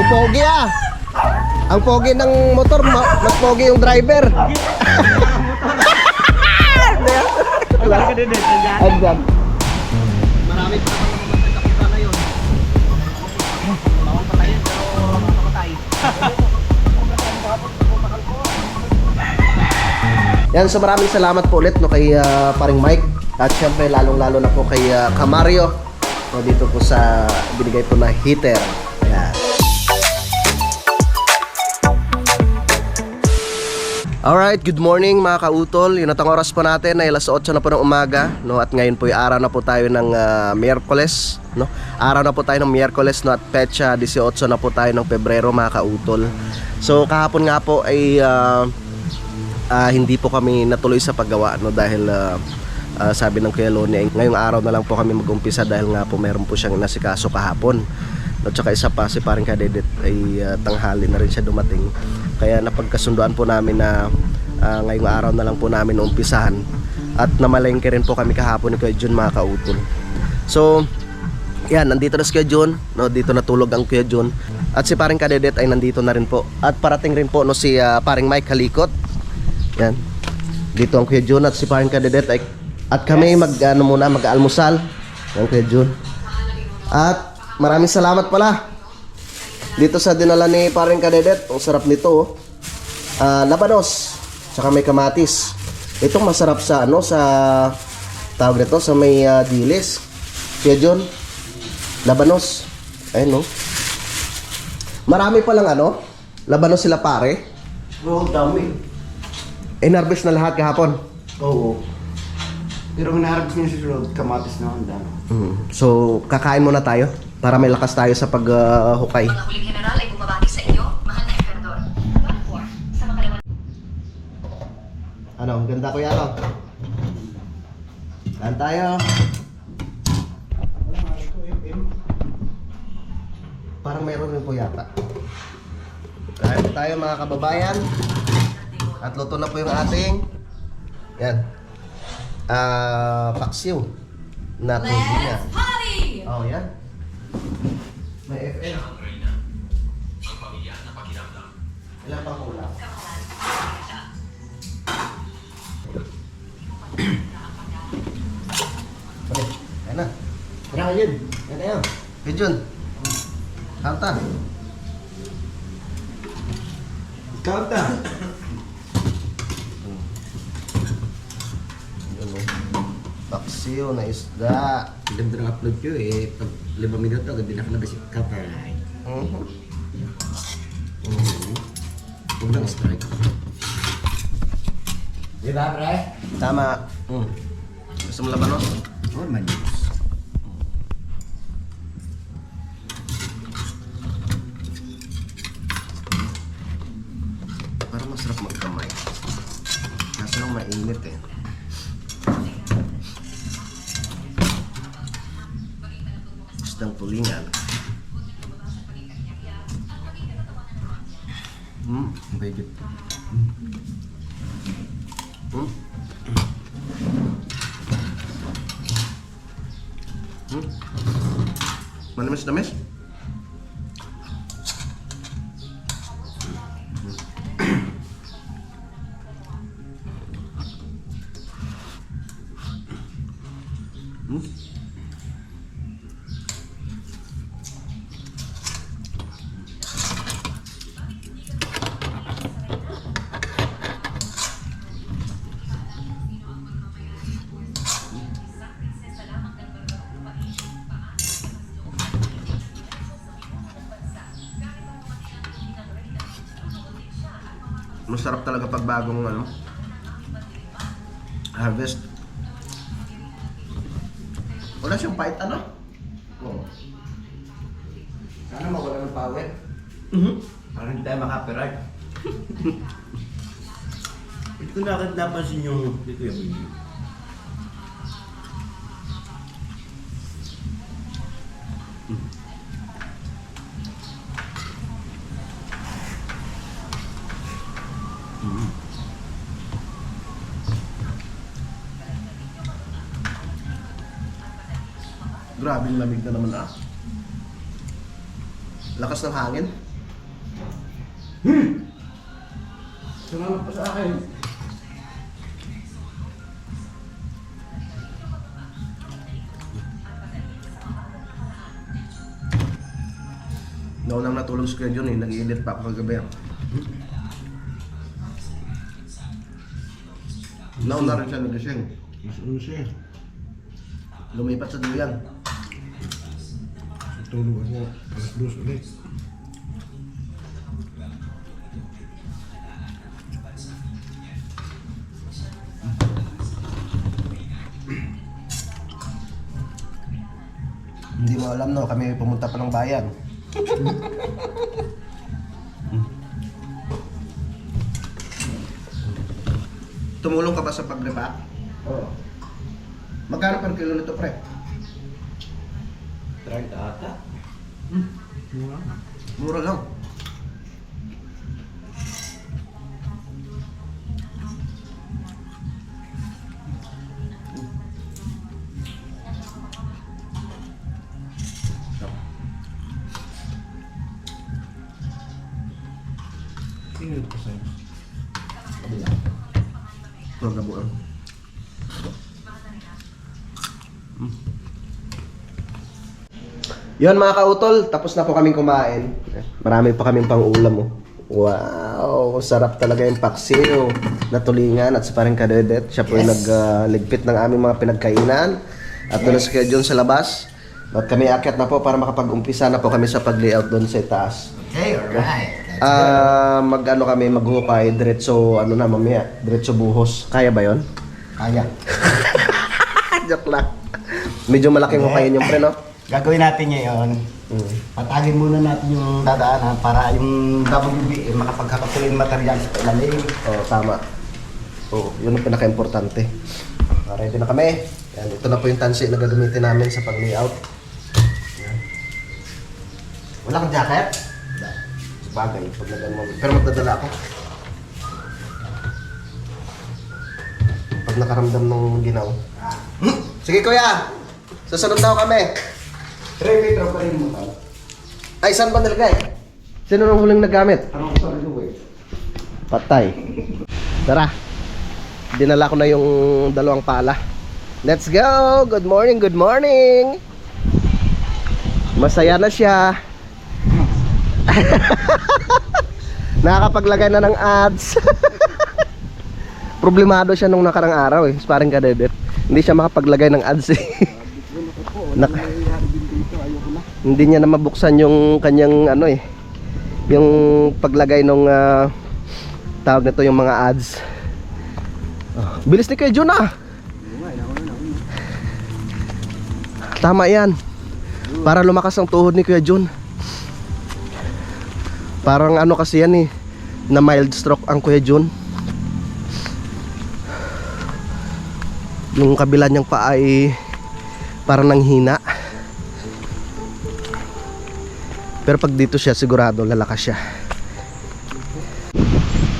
pogi ah. Ang pogi ng motor, mas pogi yung driver. Agad. Marami pa naman naman nagkapunta na yun. Bawang patayin pero makapatay. Yan, so maraming salamat po ulit no, kay paring Mike. At syempre lalong-lalo na po kay Kamario. So, dito po sa binigay po na heater. Ayan. Alright, good morning mga kautol. Yun at ang oras po natin ay alas 8 na po ng umaga, no? At ngayon po ay araw na po tayo ng Miyerkules, no? Araw na po tayo ng Miyerkules, no? At petsa 18 na po tayo ng Pebrero mga kautol. So kahapon nga po ay hindi po kami natuloy sa paggawa, no? Dahil sabi ng Kuya Loni, ngayong araw na lang po kami mag-umpisa dahil nga po meron po siyang nasikaso kahapon. At saka isa pa, si paring Kadedet ay tanghali na rin siya dumating. Kaya napagkasunduan po namin na ngayong araw na lang po namin umpisahan. At namalengke rin po kami kahapon ni Kuya Jun mga kautol. So, yan, nandito na si Kuya Jun, no? Dito natulog ang Kuya Jun. At si paring Kadedet ay nandito na rin po. At parating rin po no, si paring Mike Halikot. Yan, dito ang Kuya Jun at si paring Kadedet ay, at kami mag-almusal. Yan Kuya Jun. At maraming salamat pala dito sa dinala ni paring Kadedet. Ang sarap nito, labanos, saka may kamatis. Itong masarap sa ano, sa tawag nito, sa may dilis. Kuya John, labanos. Ayun no. Marami pa lang ano, labanos sila pare. Oo, dami. Inarbis na lahat kahapon. Oo. Pero hinaharap niya sa sunod, kamatis na ang dami. So, kakain muna tayo para may lakas tayo sa paghukay. Mga huling general ay bumabati sa inyo, mahal na emperador. Sa makalaman. Ano, ganda ko yan. Kain tayo. Parang mayroon rin po yata. Kain tayo mga kababayan. At luto na po yung ating yan. Paksiw na tubig niya. Party! Oh, yan. May FM. Ilan pang kulang? Okay, ayan na. Tara yun. Yan tayo. Pigeon. Kanta. Kanta. Yun o. Paksiw na isda. Ganda ng upload ko eh. Pag 5 minuto, agad din ako nabasik ka pa. Huwag lang strike. Di ba, pre? Tama. Gusto mo labanos? Oo, man. Parang masarap magkamay. Kaso lang mainit eh. Isdang tulingan. Bagit. Manamis-namis? Masarap talaga pag bagong ano, harvest. Wala siyang pait ano? Oo. Sana mawala ng power. Parang hindi tayo makapiright. Hindi ko napansin yung dito yung video. Grabe yung lamig na naman ah. Lakas ng hangin. Salamat pa sa akin. Naunang natulog si Kuya Jun eh, nag-i-edit pa ako kagabi. Nauna rin siya nagising. Ano siya? Lumipat sa duyan. Tulog ako. Alas 2 ulit. Hindi mo alam no, kami pumunta pa ng bayan. Tumulong ka ba sa paglipat? Oo. Magkano per kilo nito, pre? 30 ata. Mura na. Mura lang. Tingnan ko sa'yo. Ito, gabuan. Yun mga kautol, tapos na po kaming kumain. Marami pa kaming pang ulam oh. Wow, sarap talaga yung paksiw na tulingan at sa parang kadedet. Siya po yung nagligpit ng aming mga pinagkainan. At doon si Kuya Jun sa labas. At kami akyat na po para makapag-umpisa na po kami sa pag-layout doon sa itaas. Okay, alright. Mag-ano kami, maghukay, diretso, ano na mamaya, diretso buhos. Kaya ba yon? Kaya. Joke lang. Medyo malaking hukayin yung pre, no? Gagawin natin ngayon. Patagin muna natin yung dadaanan para yung WB makapagkakatuloy yung material sa ilalim. Oo, tama. Oo, yun ang pinaka-importante. Ready na kami. Yan, ito na po yung tansi na gagamitin namin sa pag-layout. Yan. Wala kang jacket? Wala. Sabagay, pag nagano mo. Pero magdadala ako. Pag nakaramdam ng ginaw. Sige kuya! Susunod daw kami. 3 metro pa rin mo tao. Ay, saan ba nilagay? Sino nung huling nagamit? Ano ko sa rin Patay. Tara. Dinala ko na yung dalawang pala. Let's go! Good morning, good morning! Masaya na siya. Nakakapaglagay na ng ads. Problemado siya nung nakarang araw eh. Parang kadedet. Hindi siya makapaglagay ng ads eh. Hindi niya na mabuksan yung kanyang ano eh. Yung paglagay nung tawag nito yung mga ads. Bilis ni Kuya Jun ah. Tama yan. Para lumakas ang tuhod ni Kuya Jun. Parang ano kasi yan eh, na mild stroke ang Kuya Jun. Yung kabila niyang paa ay parang nanghina. Pero pag dito siya sigurado lalakas siya.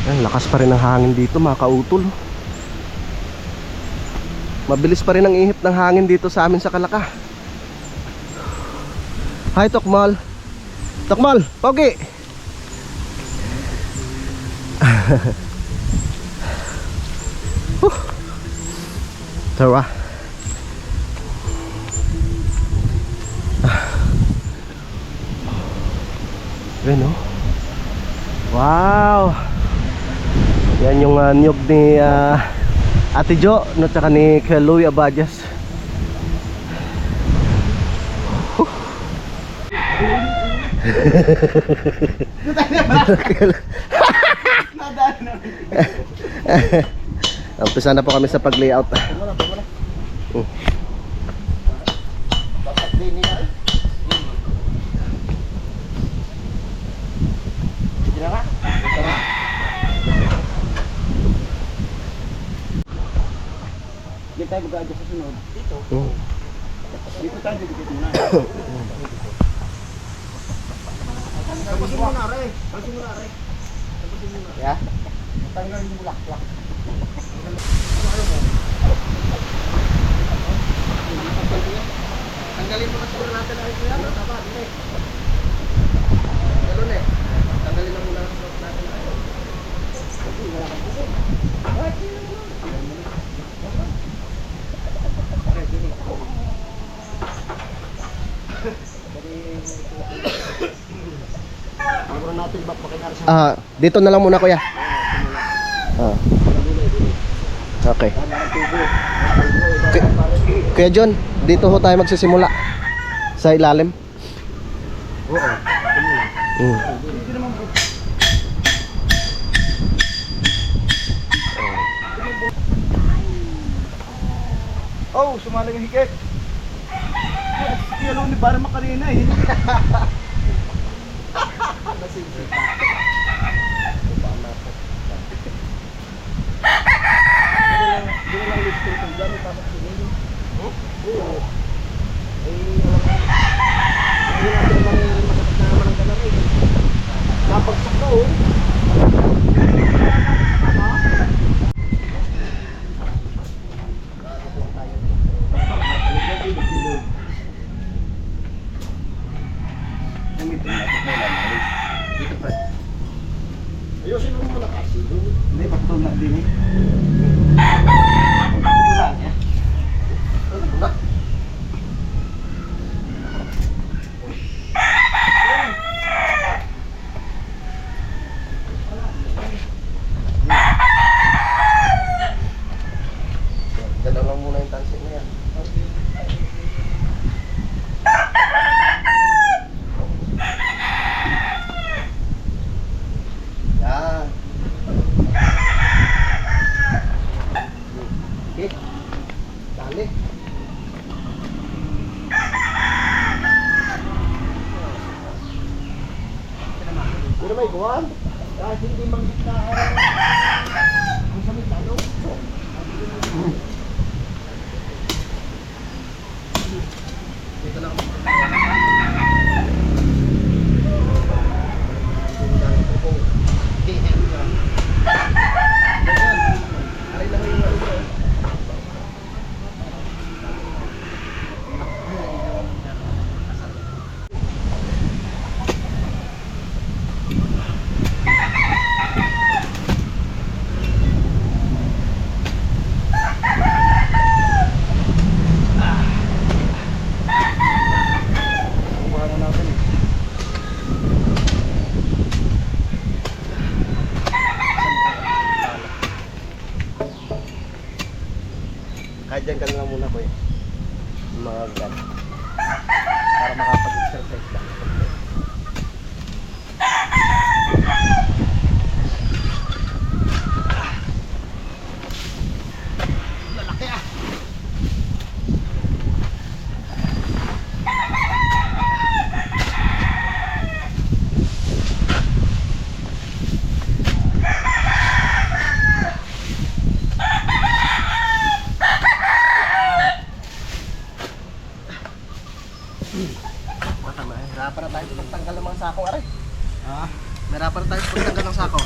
Ayan, lakas pa rin ang hangin dito mga kautol. Mabilis pa rin ang ihip ng hangin dito sa amin sa Kalaka. Hi Tokmal. Tokmal, pogi. Tara. Ayan o. Wow. Yan yung niyog ni Ate Jo no, tsaka ni Kuya Louie Abadias. Umpisa na po kami sa pag-layout. Dito tayo mag-adjust sa sunod. Dito. Dito tayo dikit muna. Tapusin mo na, Ray. Tapusin mo na, Ray. Tapusin mo na. Yeah? Tanggalin mo laklak. Tanggalin mo na siguro natin ang ito yan. Tama, hindi. Ganun eh. Tanggalin na muna natin natin ba pakinar sa Dito na lang muna kuya. Okay. Kuya John, dito ho tayo magsisimula. Sa ilalim. Oo. Mm. Oh, sumali yung higit. Kaya ni para makanina eh. Napagsak ka oh. Ayusin mo muna kasi. Hindi, patulog na din eh. Dalawa lang muna yung tansin na yan. Yan. Okay. Dali. Pero may kuwan. Kahit hindi manggit na ang samit lalo. Dito lang. Kahit dyan ka na lang muna, kuya. Yung mga gan. Para makapag-exercise lang. Lalaki ah! Mahirapan na tayo sa pagtanggal ng mga sako, aray. Ha? Mahirapan na tayo sa pagtanggal ng sako.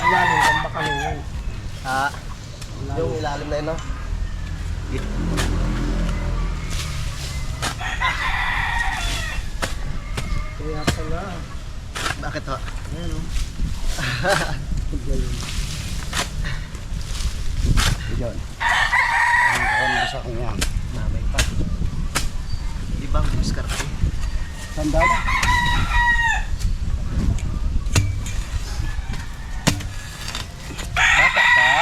Ilalim, tambak kami yun. Ha? Yung ilalim na yun, no? Kaya pala. Bakit ho? Ayan o. Diyan. Ang kakanda sa akin yan. Namay pa. Ibang diskarte. Sandal. Bata ka.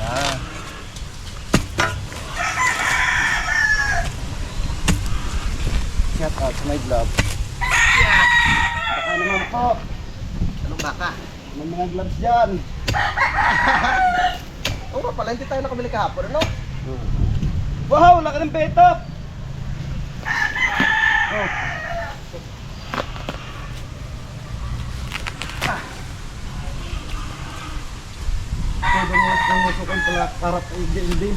Yan. Shout out sa my vlog. Baka naman po. Anong baka? May mga gloves dyan. Oo pala, hindi tayo nakabili kahapon, ano? Wow, laki ng beto. Oh. Pwede mo pumusukan pala karap hindi.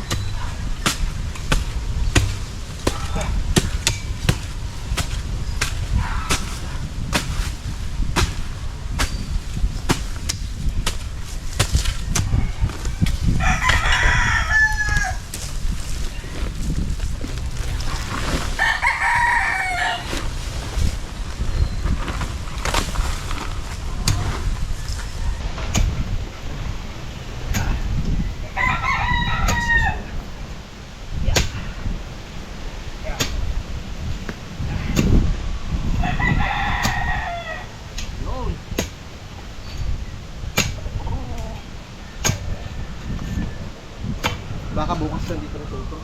Baka bukas nandito na tuto.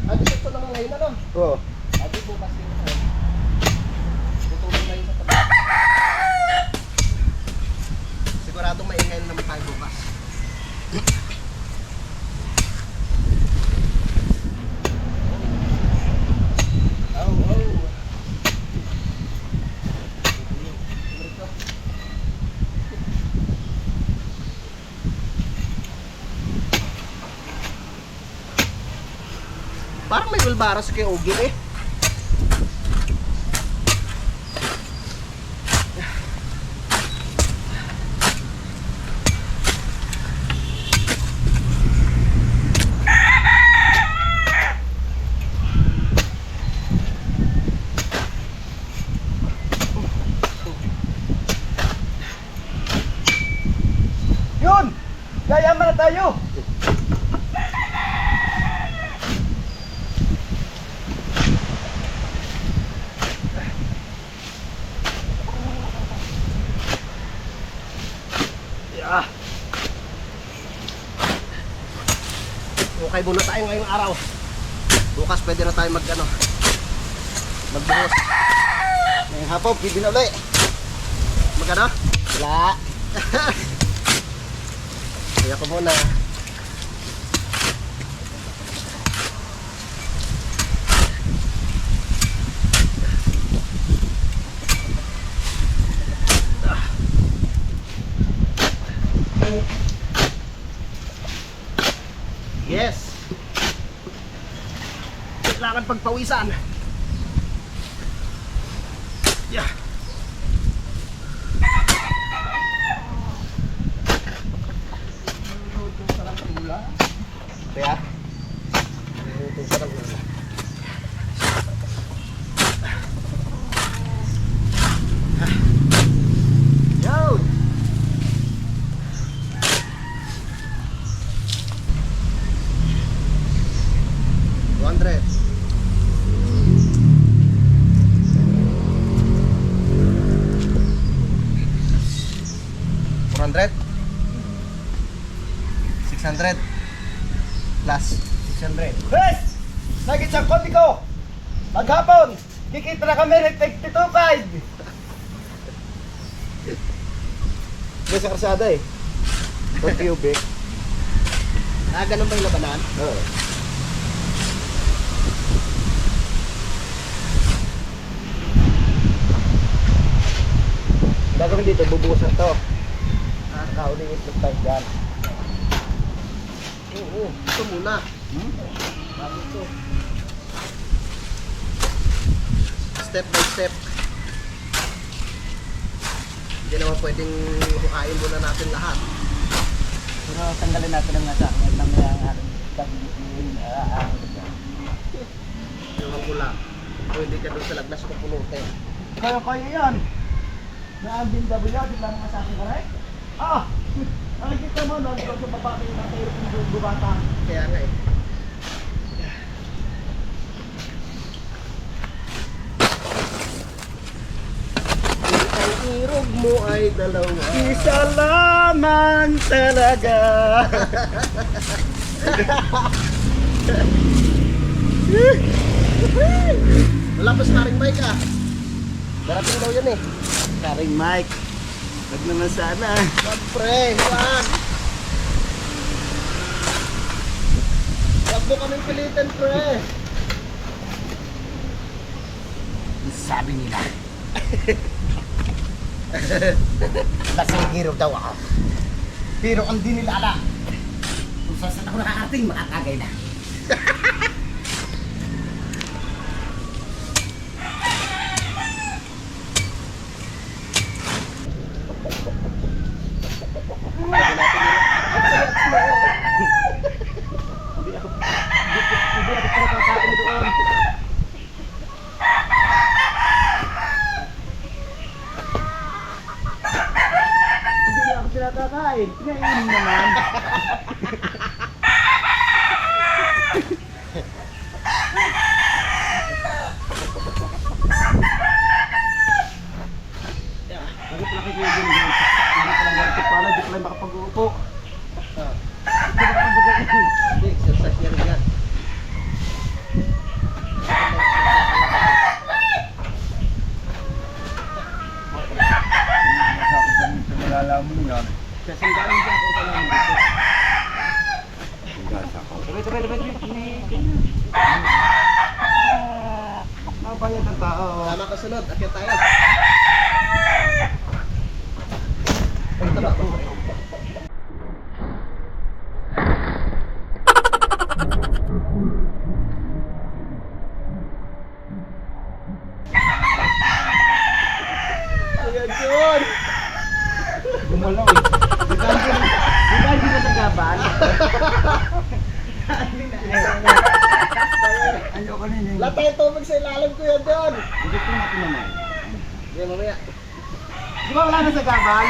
Dito naman ngayon ano? Oo. Bukas din na. Tutulong na yun sa tabi. Siguradong maingay na naman tayo bukas. Parang may bulbaras kay Ogie eh. Yun! Yayaman na tayo! Okay muna tayo ngayong araw. Bukas pwede na tayo magbuhos. Ngayong hapon, pwede na ulit. Magano? Wala. Kaya ko muna. Yes. Kailangan pagpawisan. Yeah. Kaya? Yo! 200. 400. 600. Plus 600. Bes! Nagit sa kopi ko! Maghapon! Kikita na kami ng tig-titupay! May sa karsada eh. 2 cubic. Ganun ba yung labanan? Oo. Gagawin dito, bubusan to. Kauliit ng tayo dyan. Oo, ito muna. Bago ito. Step by step. Hindi naman pwedeng hukain muna natin lahat. Pero tanggalin natin ang nasa ng ating Yung mula. Kung hindi ka doon sa lagnas pupunutin. kaya yan. Na BMW, di lang nga sa akin karay? Nakikita mo, nandito sa baba kayo natayot ng bubata. Kaya nga eh. Ang irog mo ay dalawa. Isa lamang talaga. Wala pa sparring mic ah. Darating daw yan eh. Karing Mike. Wag naman sana. Wag pre, wag. Wag mo kaming pilitin pre. Sabi nila. Lasing hero daw ako. Pero ang di nila alam. Kung saan ako nakarating, makakagay na. Hindi ako tinatakain. Ngayon naman. Bakit laki ko yun? Hindi ko lang marito pala, hindi ko lang makapag-uupo. yan. Kasi galing dyan kung kailangan dito. Gasa ko. Tabi. Mabayad ng tao. Tama kasunod, akyat tayo. Ay, taba. Ayan yun! Gumalaw eh. Di ba hindi na sa gaban? Ayoko na yun. Wala tayong tubig sa ilalim ko yan doon. Hindi ko natin naman. Hindi, mamaya. Di ba wala na sa gaban?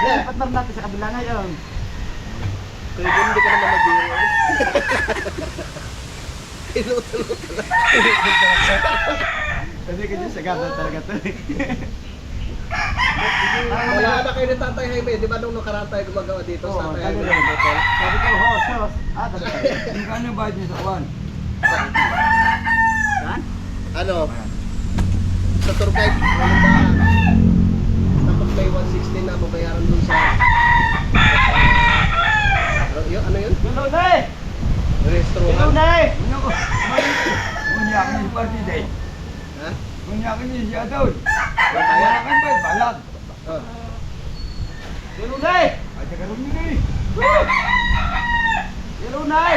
Dapat na natin sa kabila ngayon. Kaya doon hindi ka naman nabiro. Inutuloy lang. Kasi kasi sa ganda talaga to eh. Wala na kayo ni Tatay Jaime. Di ba nung nakaraan tayo gumagawa dito sa Oo, Tatay Jaime? talaga. ng hotel? Sabi ko, hos. Dali tayo. Hindi ka ano bayad niyo sa kuwan? Saan? Ano? Sa tour guide, ano ba? Tapos may 160 na mabayaran dun sa... ano yun? Hello, Nay! Hello, Restoran. Nay! Ano ko? Unyak niyo sa party day. Ha? Unyak niyo siya daw. Kaya? Wala kang bayad, balag. Oh. Hello, Nay! Ay, teka rin nyo eh. Hello, Nay!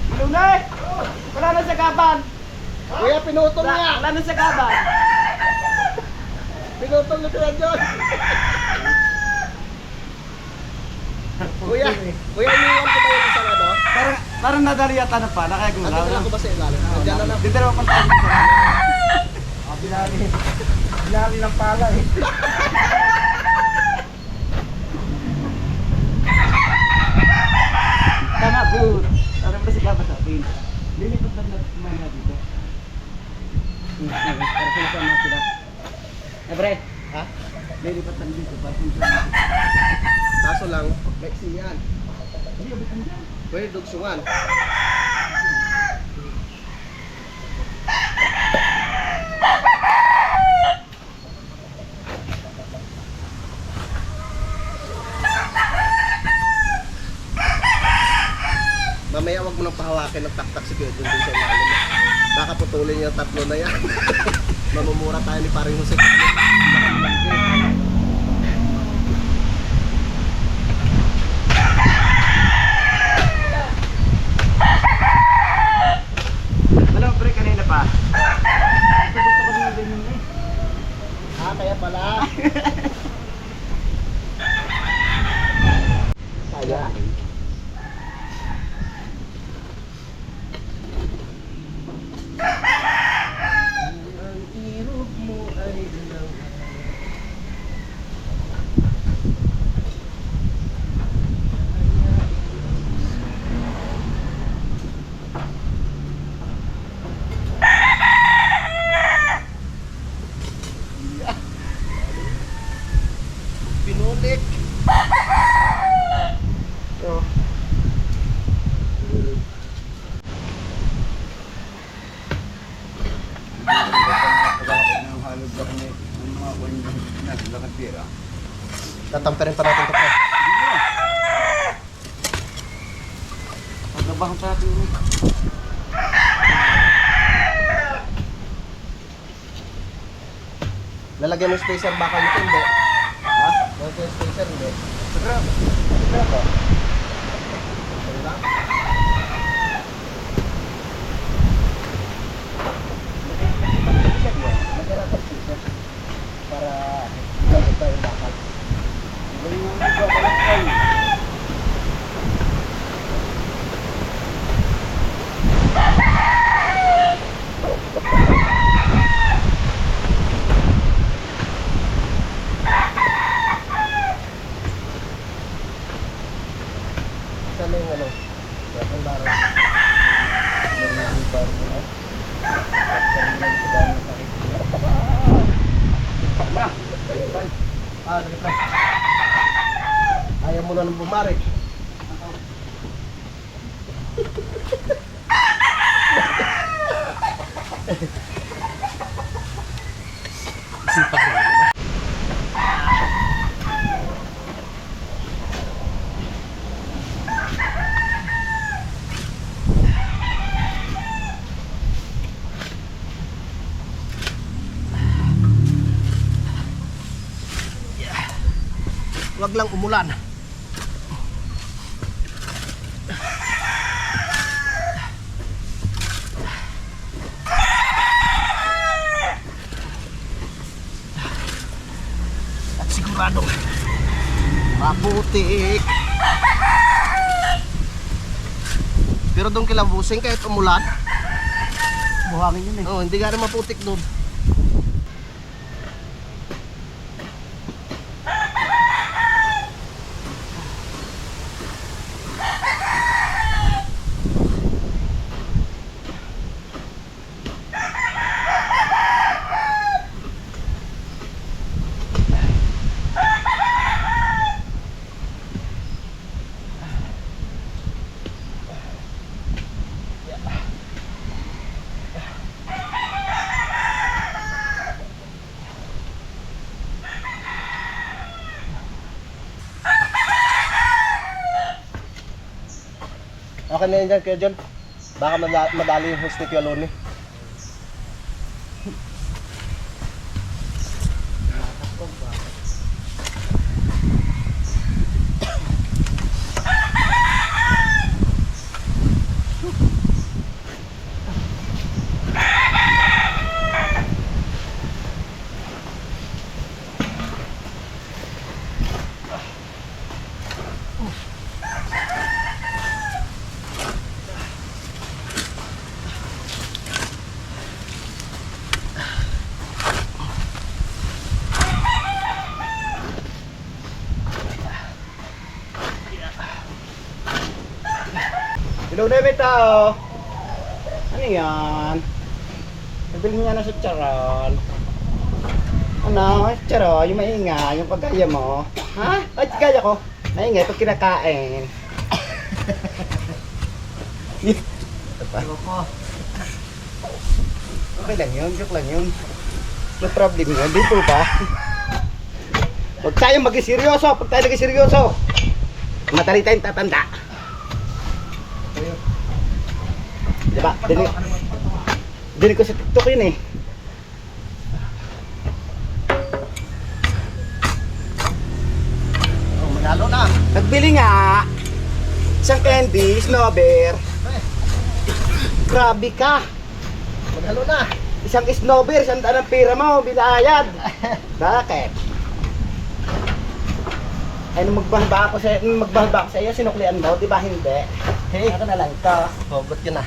Hello, Nay! Wala na sa gaban! Kuya, pinutol niya! Wala na sa gaban! Pinutol niya Kuya John! Kuya, iniwan ko ba yung isang ano? Parang nadali yata na pala, kaya Ano gumalaw. na ko ba sa ilalim? Nandiyan na lang. Dito naman pang tayo sa binali ng pala eh. Tama, good! Wala na sa gaban sa atin. Lilipat lang na kumaya dito. Para sinasama sila. Eh, pre! Ha? Lilipat lang dito para sinasama sila. Kaso lang, Lexi yan. Hindi, abitan dyan. Pwede dugsungan. Mamaya wag mo nang pahawakin ng taktak si Kuya John dun sa ilalim. Baka putulin yung tatlo na yan. Mamumura tayo ni Paring Jose. Alam mo, pre, kanina pa. Gusto ko din din yun eh. Kaya pala. Kaya. Ang irog mo ay lang. Pinutik. Oh. Tatamperin pa natin ito po. Pagkabahan pa natin yun. Lalagyan mo spacer baka ito hindi. Ha? Lalagyan mo spacer hindi. Siguro. Siguro po. Ito lang. Lagyan natin spacer. Para gamit tayo bakal. Saan na yung ano? Ang baro. Ang baro mo. Ayaw mo na nang bumarik. Sipag mo. wag lang umulan. At siguradong maputik. Pero doon kilabusing kahit umulan, Buhangin yun eh. oh, hindi ka na maputik doon. Okay na yun dyan, Kuya John. Baka madali yung hostik yung alone. Hello na may tao. Ano yan? Nabili nga na sa charon. Ano? Charon, yung maingay, yung pagkaya mo. Ha? Ay, kaya ko. Maingay pag kinakain. Okay lang yun, joke lang yun. No problem yun, di po ba? Huwag tayong maging seryoso, pag tayo naging seryoso. Matali tayong tatanda. Diba? Dinig ko sa TikTok yun eh. Oh, manalo na. Nagbili nga isang candy, snowbear. Grabe ka. Manalo na. Isang snowbear, isang daan ng pira mo, binayad. Bakit? Ay, nung magbahalba ako sa iyo, sinuklian mo, di ba hindi? Hey, ako na lang ito. Oh, ba't yun na?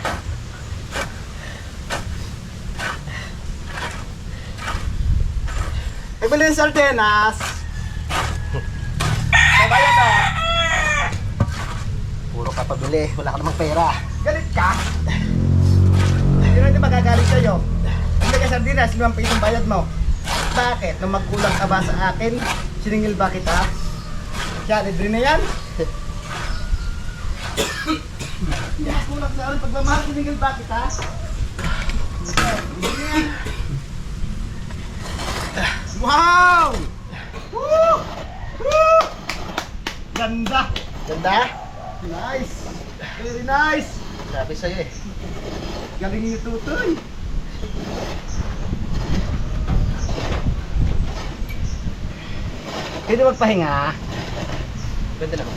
Nagbili ng sardinas. Sabaya to. Puro ka pabili. Wala ka namang pera. Galit ka? Hindi natin magagalit sa'yo. Hindi ka sardinas, 5 pisong bayad mo. Bakit? Nung magkulang ka ba sa akin, siningil ba kita? Kaya, libre na yan. Hindi magkulang sa akin pagmamahal, siningil ba kita? Libre na yan. Wow! Woo! Woo! Ganda! Ganda? Nice! Very nice! Sabi sa'yo eh. Galing ni Tutoy! Pwede magpahinga? Pwede na.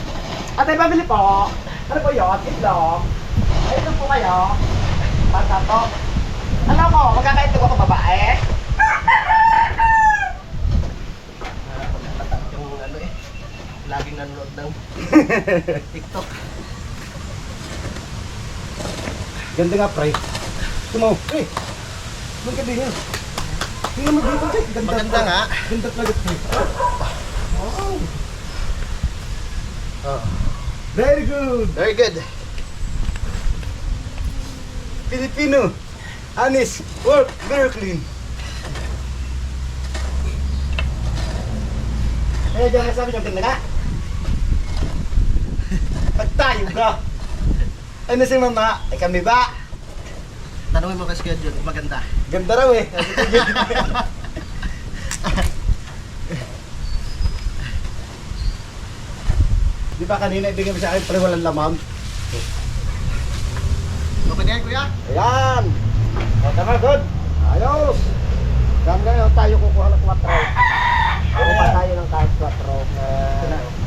Atay, pabili po! Ano po yun? Itlog? Ay, ito po kayo? Patato? Ano ko? Magkakaitlog ako babae? Yung ano eh. Laging nanonood ng TikTok. Ganda nga, pre. Tumaw. Eh! Doon ka din yan. Tingnan mo dito, pre. Maganda nga. Ganda talaga, pre. Wow! Oh. Very good! Very good. Filipino. Honest. Work. Very clean. Eh, jangan sabi yung ganda ka. Pag tayo ka. Ano si mama? Ay kami ba? Tanungin mo kasi Kuya John, maganda. Ganda raw eh. Di ba kanina ibigay mo sa akin pre walang laman? Okay na yan, Kuya? Ayan! O tama, good! Ayos! Saan ngayon tayo kukuha ng 4? Kukuha tayo ng kahit 4.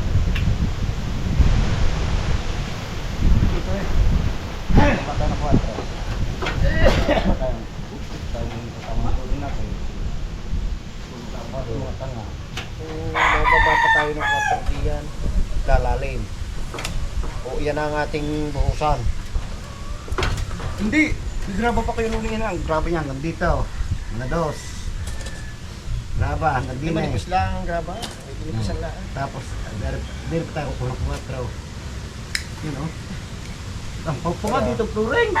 tayo ng 4 diyan. Lalalim. O yan ang ating buhusan. Hindi! Graba pa kayo nung ang graba niya hanggang dito. Na dos. Graba hanggang din eh. Manipis lang ang graba. May pinipisan lang. Tapos, hindi pa tayo kukulong 4. Yun o. Ang pagpunga dito, flooring.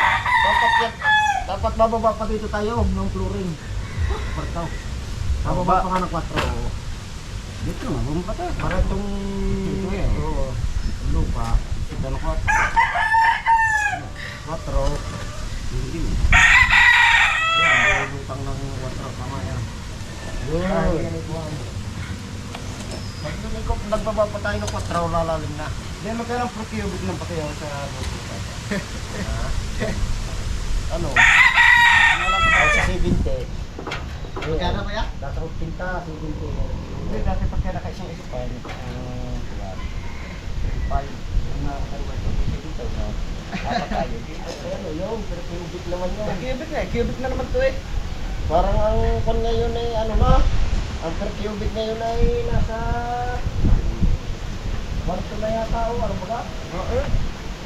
Dapat bababa pa dito tayo ng flooring. Partaw. Bababa pa nga ng 4. Dito nga, bumaba tayo. Para itong... Dito eh. Oo. Lupa. Ito na 4. 4. Hindi. Yan, lutang ng 4. Tama yan. Yun. Pag nagbaba pa tayo ng 4, lalalim na. Hindi, magkano per cubic ng pakiyaw sa buto. Ano? Sa 70. Magkano ba yan? Dati ko pinta, 70. Hindi, dati pag kaya nakaisang isipan, 5. Na kaliwan ko, 70 na. Dapat tayo. Ano yun, pero cubic naman yun. Cubic na eh. Cubic na naman to eh. Parang ang kon ngayon ay ano na, ang per cubic ngayon ay nasa kwarto na yata o ano ba? Oo.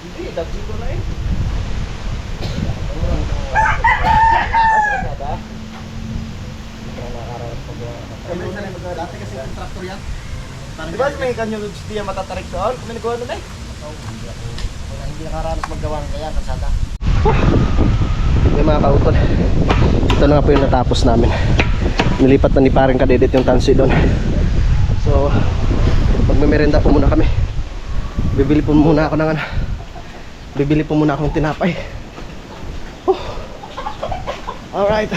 Hindi, dati ko na eh. Dati kasi contractor yan. Di ba may kanyo diyan matatarik doon? Kung may nagawa nun eh. Hindi nakaranas maggawa ng kaya kasada. Yung mga kautol, ito na nga po yung natapos namin. Nilipat na ni paring kadedit yung tansi doon. So magmemerenda po muna kami. Bibili po muna ako ng bibili po muna akong tinapay. Alright.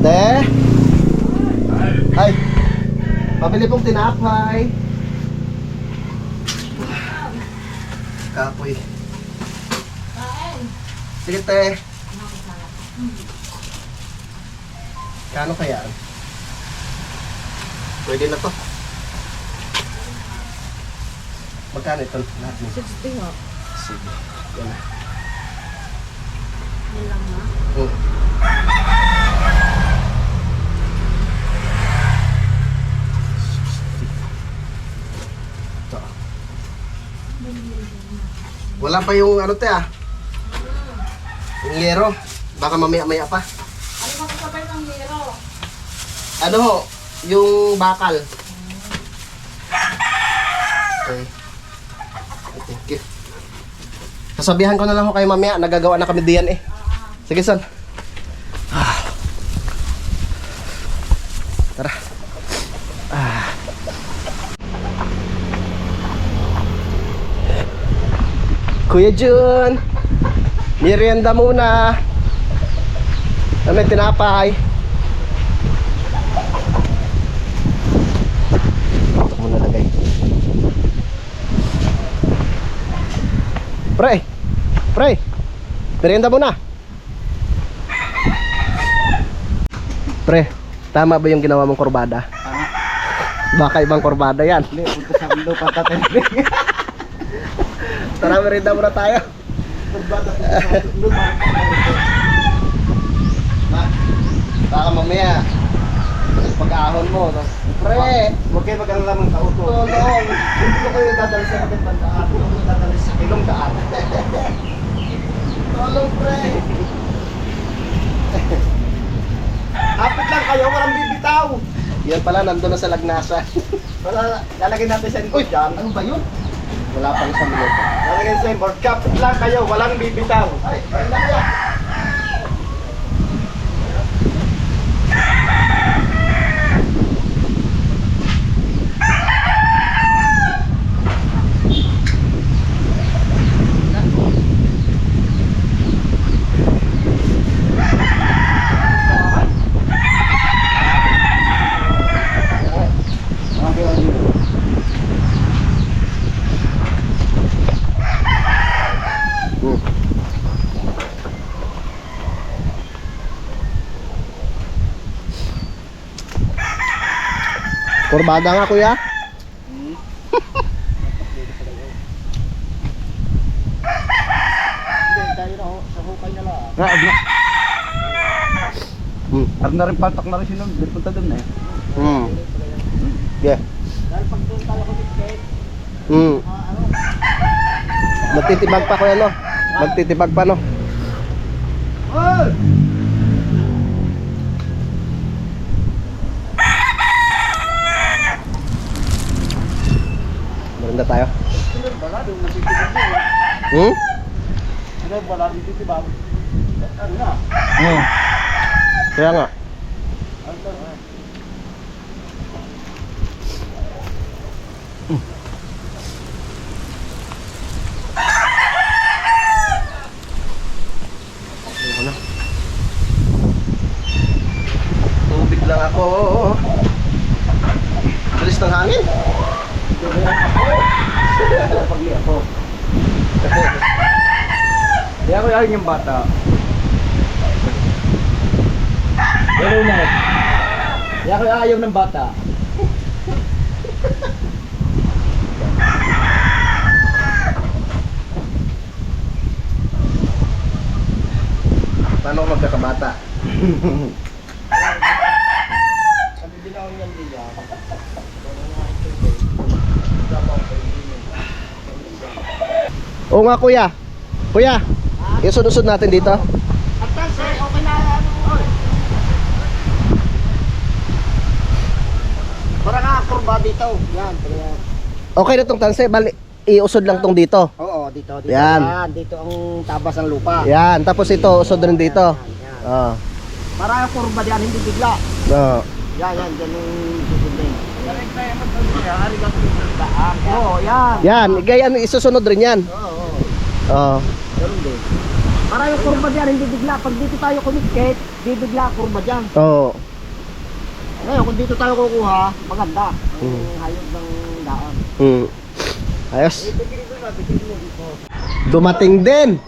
Te? Ay, pabili pong tinapay. Kapoy. Sige, te. Kano kaya? Pwede na to. Magkano ito? Lahat mo? 60 nga. Sige. Yan na. Yan lang nga. Oh. Ito. Wala pa yung ano te ah. Yung yero. Baka mamaya-maya pa. Ano ba kasabay ng hero? Ano ho? Yung bakal. Okay. Thank you. Sasabihan ko na lang ho kayo mamaya. Nagagawa na kami diyan eh. Sige son. Tara. Kuya Jun, merienda muna. Ano yung tinapay? Ito muna lagay. Pre, merienda muna. Pre, tama ba yung ginawa mong kurbada? Tama. Baka ibang kurbada yan. Hindi, punta sa mundo pagtatending. Tara, merienda muna tayo. Baka mamaya pag-ahon mo, pre, Huwag kayo mag-alala ng kauto. tulong. Hindi ko kayo dadali sa akin pandaan. Hindi ko dadali sa ilong daan. Tulong, pre. Hapit lang kayo, walang bibitaw. Yan pala, nandun na sa lagnasan. Wala, lalagyan natin sa inboard dyan. Ano ba yun? Wala pang isang minuto. Lalagyan sa inboard. Kapit lang kayo, walang bibitaw. Ay, ayun na kaya. Kurbada nga kuya. Hindi, tayo na, sa hukay na lang. Raag na. Hmm. Ar na rin palpak na rin sila. Punta doon na eh. Hmm. Yeah. Dahil pag doon tayo kumikit, Hmm. Magtitibag pa ko yan, no? Magtitibag pa, no? Hoy! Maganda tayo. Bala, doon natitibag mo eh. Hmm? Ano, bala, natitibag. Ano na? Hmm. Kaya nga. Ano na? Tubig lang ako. Bilis ng hangin. Pagli ako. Kaya ko yakin yung bata. Pero na. Kaya ko ayaw ng bata. Paano ako magkakabata? Sabi din ako yan diya. Oo nga, kuya. Kuya, isunod-usod natin dito. Atal sir, okay na ano. Para nga kurba dito. Yan. Okay na tong tanse, bali iusod lang tong dito. Oo, dito. Yan. Dito ang tabas ng lupa. Yan, tapos ito usod rin dito. Yan. Oh. Para yung kurba diyan hindi bigla. Oh. Yan, dyan yung susundin. Oo, yan. Yan, gayan isusunod rin yan. Oo, Oh. ganun din. Para yung kurba diyan hindi bigla. Pag dito tayo kumikit, bibigla ang kurba diyan. Oh. Ngayon, kung dito tayo kukuha, maganda. Ang Hmm. hayop ng daan. Hmm. Ayos. Dumating din.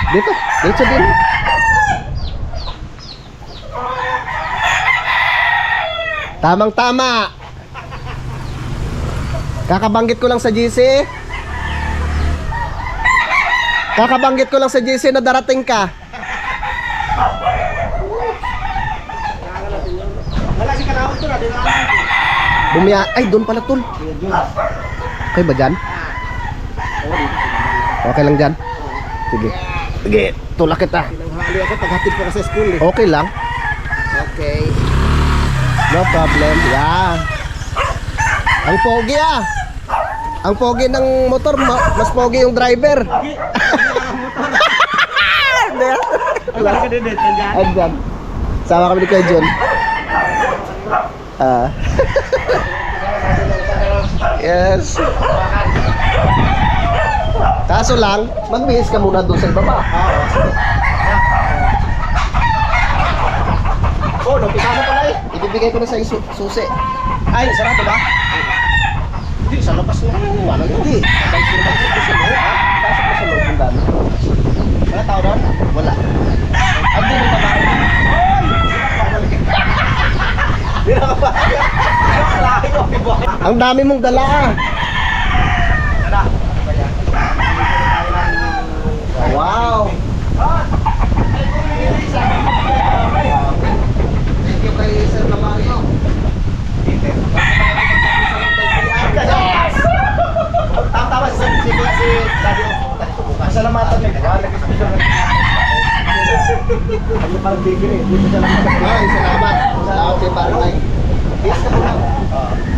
Dito, dito din. Tamang-tama. Kakabanggit ko lang sa GC. Kakabanggit ko lang sa GC na darating ka. Wala si kanawag to na, di na Bumiya, ay doon pala tol. Okay ba dyan? Okay lang dyan? Sige. Sige, tulak kita. Pinanghali ako paghatid ko sa school eh. Okay lang. Okay. No problem. Yeah. Ang pogi ah. Ang pogi ng motor, mas pogi yung driver. Wala ka din dito dyan. Andyan. Sama kami ni Kuya John. Ah. Yes. Kaso lang, magbihis ka muna doon sa ibaba. Oh, napita na pala eh. Ibibigay ko na sa susi. Ay, sarado ba? Hindi, sa labas na. Wala hindi. Sabay ko naman sa loob. Pasok ko sa loob ng dami. Wala tao doon? Wala. Ando mo babae. Hindi na ka ba? Ang dami mong dala ah. Tara. Wow. Thank you kay Sir Lamario. Tama si Daddy. Pasalamatan niya. Ano parang bigil eh. Dito siya lang Ay, salamat. Salamat kay Barangay. Yes ka muna.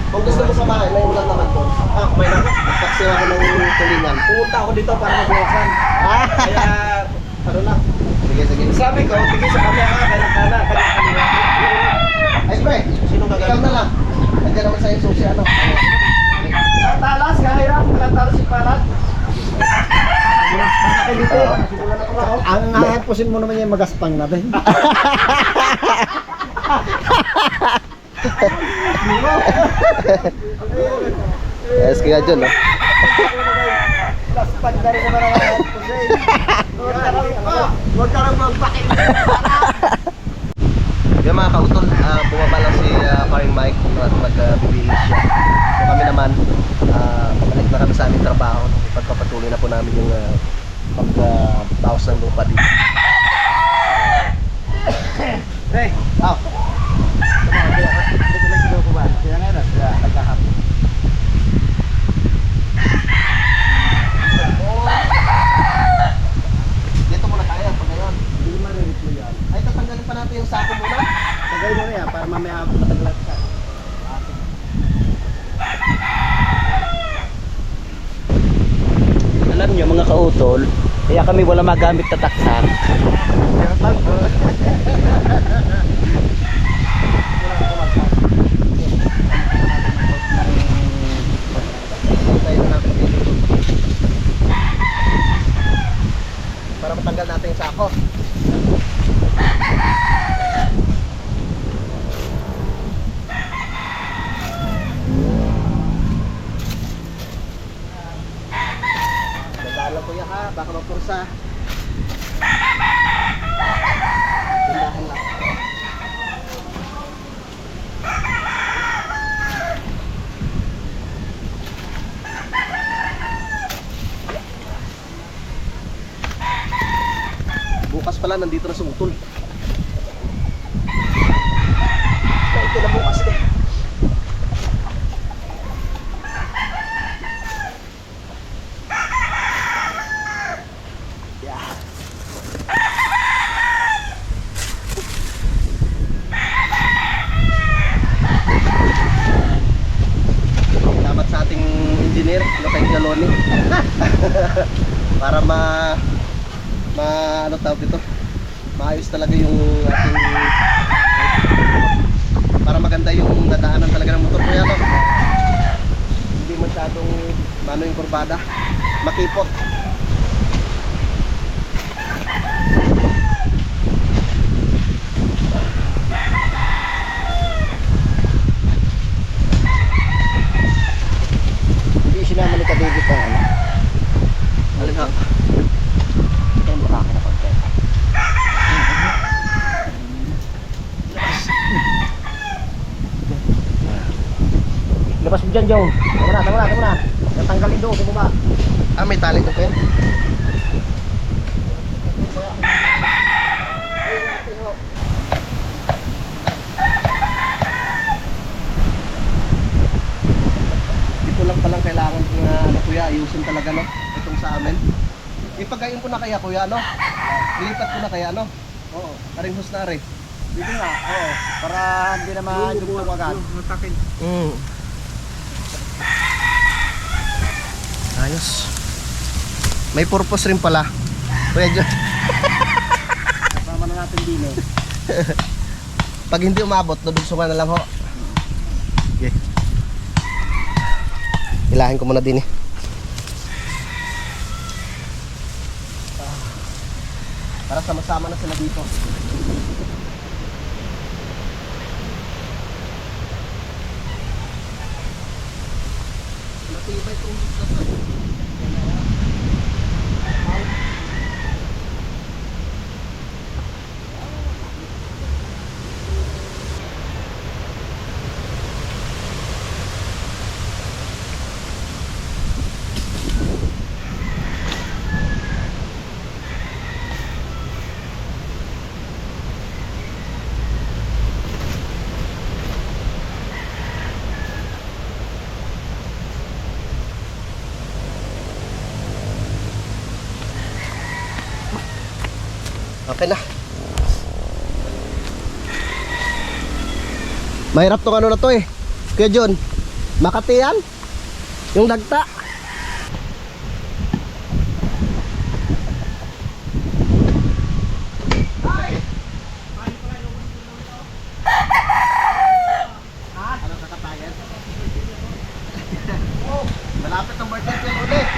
Kung gusto mo sa bahay, may ulan naman po. Ah, kumain na. Nagtaksi ako ng tulingan. Pumunta ako dito para magbuwasan. Kaya, ano na. Sige, sige. Sabi ko, tigil sa kanya ka, kanan-kanan, kanan-kanan. Ay, pre. Sinong Ikaw gagawin? na lang. Nandiyan naman sa'yo susi, ano? Talas, kahirap. Talas si Parat. Ang hahapusin mo naman yung magaspang na din. Yes, kaya John, no? Gaspang na rin naman ang hahapusin. Huwag ka rin magpakil. Yung mga kautol, bumaba lang si Paring Mike at magbibihis siya. So kami naman, balik na kami sa aming trabaho. Pagpapatuloy na po namin yung pagbawas bukas ng lupa dito. Hey, oh. Hindi ko lang kinukuha. Kaya nga rin, kaya nagkahap. Dito muna tayo pag ngayon. Hindi marinig mo yan. Ay, tatanggalin pa natin yung sako muna. Tagay mo na yan para mamaya mataglat ka. Alam nyo mga kautol, kaya kami wala magamit na taksak. Tayo na natin dito. Para matanggal natin yung sako. Nagdala kuya ha, baka mapursa. Tindahan lang. Bukas pala nandito na sa utol. Ito na bukas eh. Salamat sa ating engineer, Lokay Galoni. Para ano tawag dito? Maayos talaga yung ating para maganda yung dadaanan talaga ng motor ko yan, no? Hindi masyadong yung kurbada, makipot. Hindi sinama ni Kadibit ang ano. Alin ha? Ito yung mukha ka na konti. Labas mo dyan, Joe. Tama na. Natanggalin doon, sa baba. Ah, may tali doon pa yan? Ito lang palang kailangan kong kuya, ayusin talaga, no? Itong sa amin. Ipagayin ko na kaya kuya, no? Ilipat ko na kaya, no? Oo, aring husnari. Dito nga, oo. Para hindi na ma-dugtog agad. Ayos. May purpose rin pala. Kuya John. Kasama na natin din eh. Pag hindi umabot, dudugsungan na lang ho. Okay. Hilahin ko muna din eh. Para sama-sama na sila dito. Matibay itong dito. Okay na. Mahirap tong ano na to eh. Kuya John, Makati yan? Yung dagta. Anong kakatayan? Malapit ang birthday ko ulit.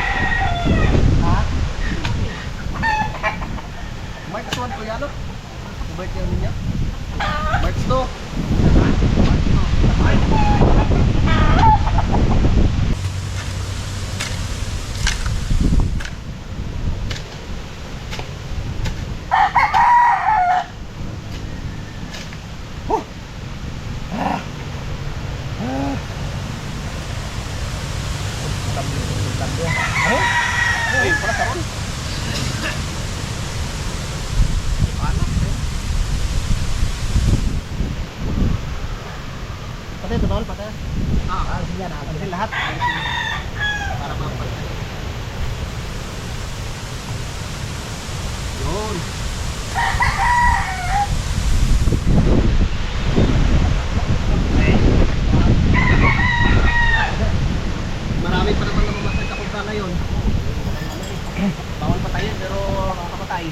Ha? March 1 kuya, no? Yung birthday niya? March 2. Pati ito tol, pati. Ah, Sige na, pati lahat. para mapatay. Yun. Marami pa naman namamatay sa kumpra ngayon. Bawal patayin pero nakakapatay.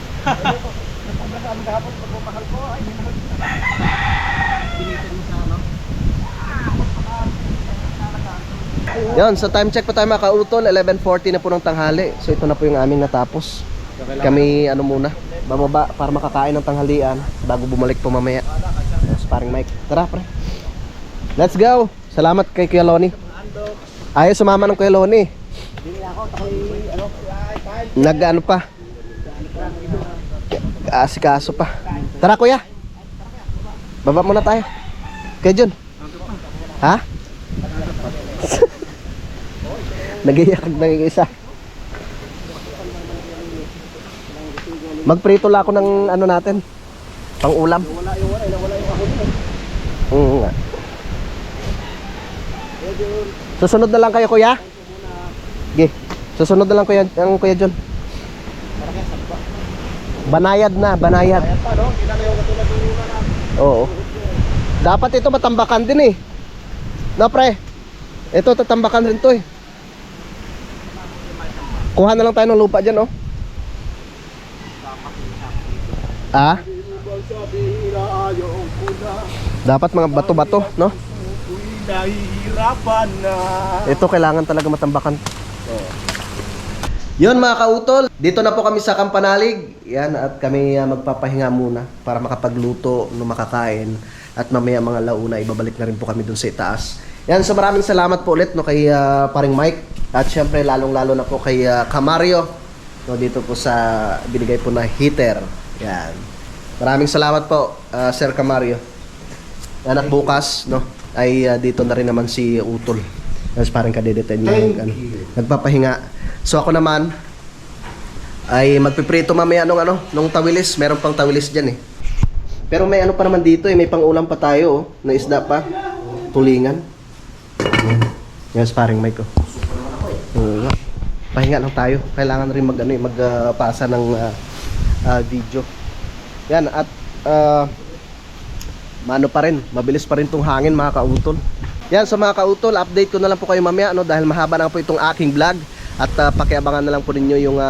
Nagpabla sa amin kahapon, pagpapakal ko, ay minahal. Pinitin mo sa ano. Yun, sa time check po tayo mga kautol, 11:40 na po ng tanghali. So ito na po yung aming natapos. Kami ano muna, bababa para makakain ng tanghalian bago bumalik po mamaya. Yes, paring Mike. Tara pre. Let's go. Salamat kay Kuya Loni. Ayaw sumama ng Kuya Loni. Hindi ako, takoy, ano, Nag-ano pa? Asikaso pa. Tara kuya. Baba muna tayo. Kuya Jun. Ha? Nag-iyak isa. Magprito la ako ng ano natin. Pang ulam. wala yung ako dun. Oo nga. Susunod na lang kayo kuya. Sige. Susunod na lang kuya, ang Kuya John. Banayad na, banayad. Ayan pa, no? Hindi na yung katulad ng una na. Oo. Dapat ito matambakan din eh. No pre. Ito tatambakan rin to eh. Kuha na lang tayo ng lupa diyan oh. Ah? Dapat mga bato-bato, no? Nahihirapan na. Ito kailangan talaga matambakan. Yun mga kautol, dito na po kami sa Kampanalig. Yan, at kami magpapahinga muna para makapagluto no makakain. At mamaya mga launa, ibabalik na rin po kami dun sa itaas. Yan, so maraming salamat po ulit no, kay paring Mike. At syempre lalong-lalo na po kay Camario no, dito po sa binigay po na heater. Yan. Maraming salamat po, Sir Camario. Yan, at bukas no, ay dito na rin naman si Utol. Mas parang kadedeten niya nagpapahinga. So ako naman ay magpiprito mamaya nung tawilis. Meron pang tawilis diyan eh. Pero may ano pa naman dito eh, may pang-ulam pa tayo oh, na isda pa. Tulingan. Yes, paring Mike ko. Pahinga lang tayo. Kailangan rin magpasa ng video. Yan at maano pa rin, mabilis pa rin tong hangin mga kautol. Yan, sa mga kautol, update ko na lang po kayo mamaya dahil mahaba na po itong aking vlog. At pakiabangan na lang po ninyo yung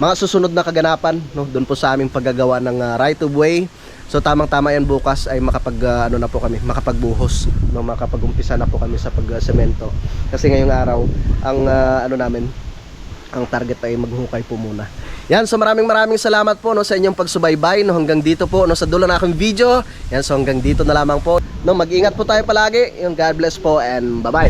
mga susunod na kaganapan doon po sa aming paggagawa ng right of way. So tamang-tama yan bukas ay na po kami, makapagbuhos, makapag-umpisa na po kami sa pagsemento. Kasi ngayong araw ang ang target ay maghukay po muna. Yan, so maraming salamat po sa inyong pagsubaybay hanggang dito po sa dulo ng aking video. Yan, so hanggang dito na lamang po. Mag-ingat po tayo palagi. God bless po and bye-bye.